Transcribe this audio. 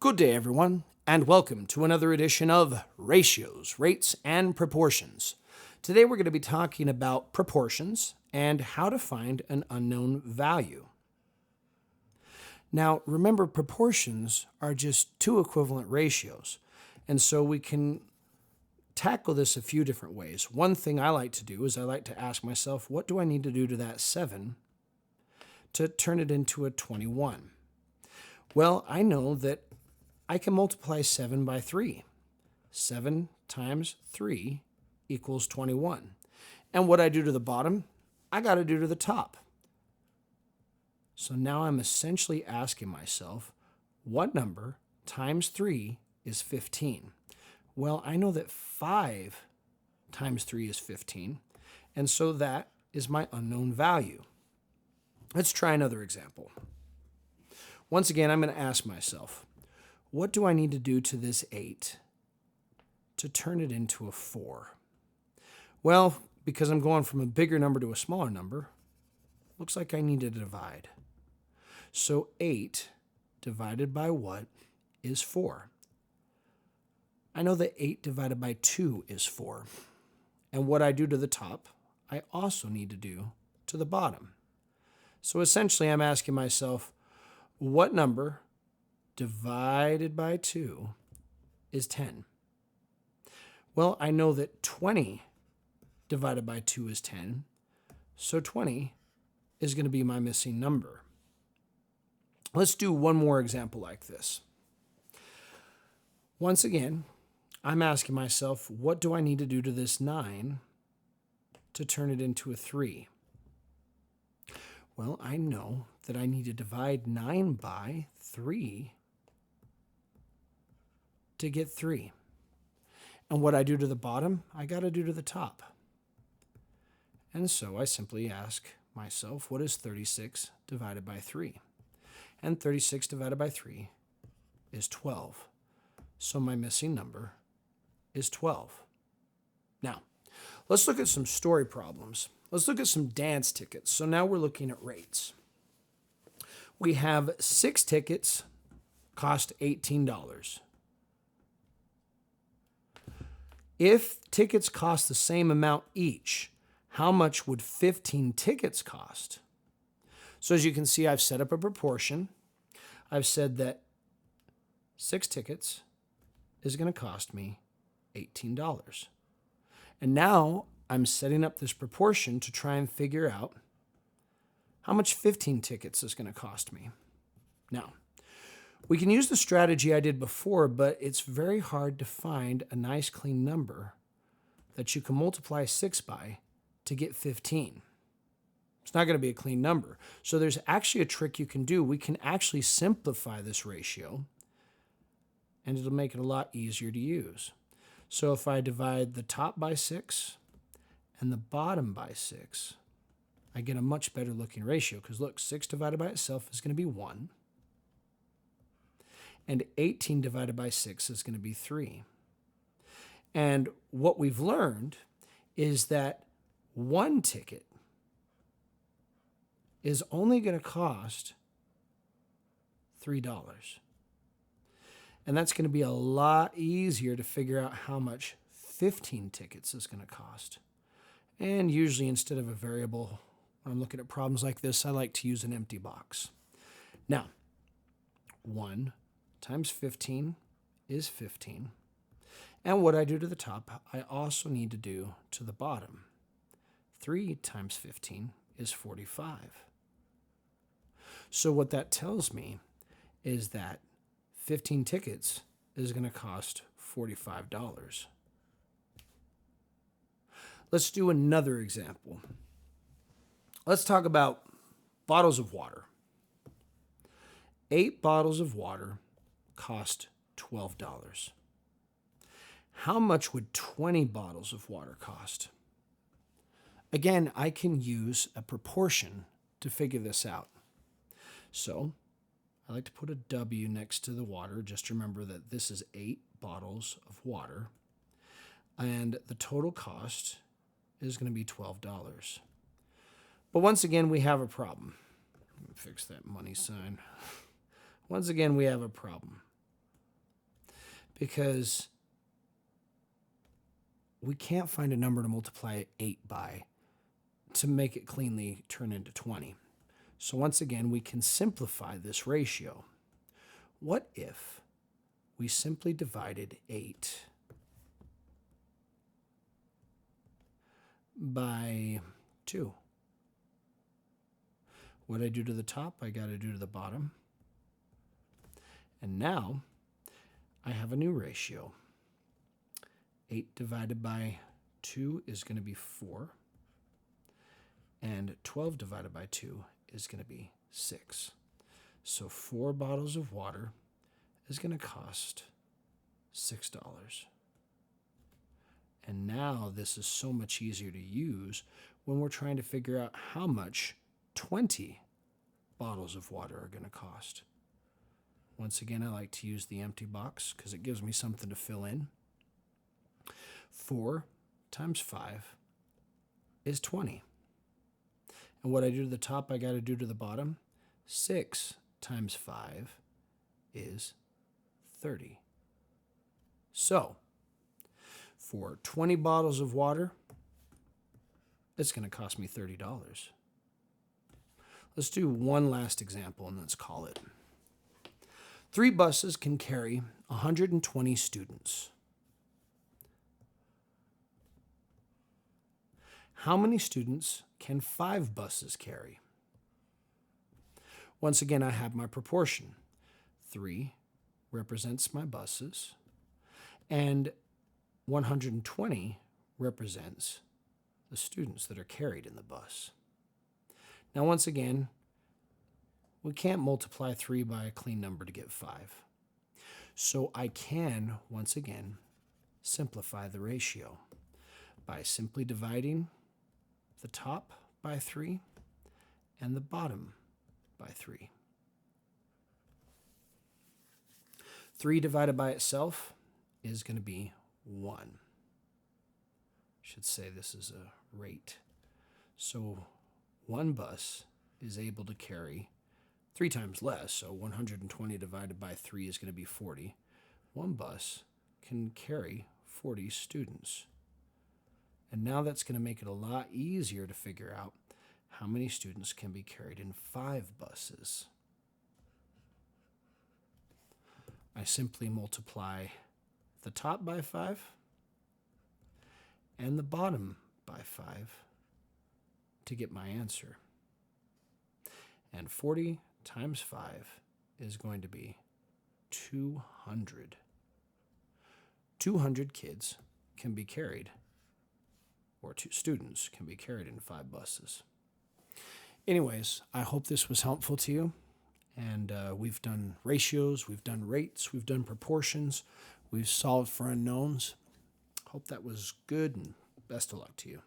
Good day, everyone, and welcome to another edition of Ratios, Rates, and Proportions. Today we're going to be talking about proportions and how to find an unknown value. Now, remember, proportions are just two equivalent ratios, and so we can tackle this a few different ways. One thing I like to do is I like to ask myself, what do I need to do to that 7 to turn it into a 21? Well, I know that I can multiply 7 by 3. 7 times 3 equals 21. And what I do to the bottom, I got to do to the top. So now I'm essentially asking myself, what number times 3 is 15? Well, I know that 5 times 3 is 15, and so that is my unknown value. Let's try another example. Once again, I'm going to ask myself, what do I need to do to this 8 to turn it into a 4? Well, because I'm going from a bigger number to a smaller number, looks like I need to divide. So 8 divided by what is 4? I know that 8 divided by 2 is 4. And what I do to the top, I also need to do to the bottom. So essentially, I'm asking myself, what number divided by 2 is 10? Well, I know that 20 divided by 2 is 10, so 20 is going to be my missing number. Let's do one more example like this. Once again, I'm asking myself, what do I need to do to this 9 to turn it into a 3? Well, I know that I need to divide 9 by 3 to get 3. And what I do to the bottom, I got to do to the top. And so I simply ask myself, what is 36 divided by 3? And 36 divided by 3 is 12. So my missing number is 12. Now, let's look at some story problems. Let's look at some dance tickets. So now we're looking at rates. We have 6 tickets, cost $18. If tickets cost the same amount each, how much would 15 tickets cost? So as you can see, I've set up a proportion. I've said that 6 tickets is going to cost me $18. And now I'm setting up this proportion to try and figure out how much 15 tickets is going to cost me. Now, we can use the strategy I did before, but it's very hard to find a nice clean number that you can multiply 6 by to get 15. It's not going to be a clean number. So there's actually a trick you can do. We can actually simplify this ratio, and it'll make it a lot easier to use. So if I divide the top by 6 and the bottom by 6, I get a much better looking ratio, because look, 6 divided by itself is going to be 1. And 18 divided by 6 is going to be 3. And what we've learned is that 1 ticket is only going to cost $3. And that's going to be a lot easier to figure out how much 15 tickets is going to cost. And usually, instead of a variable, when I'm looking at problems like this, I like to use an empty box. Now, 1 times 15 is 15. And what I do to the top, I also need to do to the bottom. 3 times 15 is 45. So what that tells me is that 15 tickets is going to cost $45. Let's do another example. Let's talk about bottles of water. 8 bottles of water cost $12. How much would 20 bottles of water cost? Again, I can use a proportion to figure this out. So I like to put a W next to the water. Just remember that this is 8 bottles of water. And the total cost is going to be $12. But once again, we have a problem. Let me fix that money sign. Once again, we have a problem. because we can't find a number to multiply 8 by to make it cleanly turn into 20. So once again, we can simplify this ratio. What if we simply divided 8 by 2? What I do to the top, I got to do to the bottom. And now I have a new ratio. 8 divided by 2 is going to be 4. And 12 divided by 2 is going to be 6. So 4 bottles of water is going to cost $6. And now this is so much easier to use when we're trying to figure out how much 20 bottles of water are going to cost. Once again, I like to use the empty box because it gives me something to fill in. 4 times 5 is 20. And what I do to the top, I got to do to the bottom. 6 times 5 is 30. So, for 20 bottles of water, it's going to cost me $30. Let's do one last example and let's call it. 3 buses can carry 120 students. How many students can 5 buses carry? Once again, I have my proportion. 3 represents my buses, and 120 represents the students that are carried in the bus. Now, once again, we can't multiply 3 by a clean number to get 5. So I can, once again, simplify the ratio by simply dividing the top by 3 and the bottom by 3. 3 divided by itself is going to be 1. I should say this is a rate. So 1 bus is able to carry 3 times less, so 120 divided by 3 is going to be 40. 1 bus can carry 40 students. And now that's going to make it a lot easier to figure out how many students can be carried in 5 buses. I simply multiply the top by 5 and the bottom by 5 to get my answer. And 40 times 5 is going to be 200. 200 kids can be carried, or 2 students can be carried in 5 buses. Anyways, I hope this was helpful to you. And we've done ratios, we've done rates, we've done proportions, we've solved for unknowns. Hope that was good, and best of luck to you.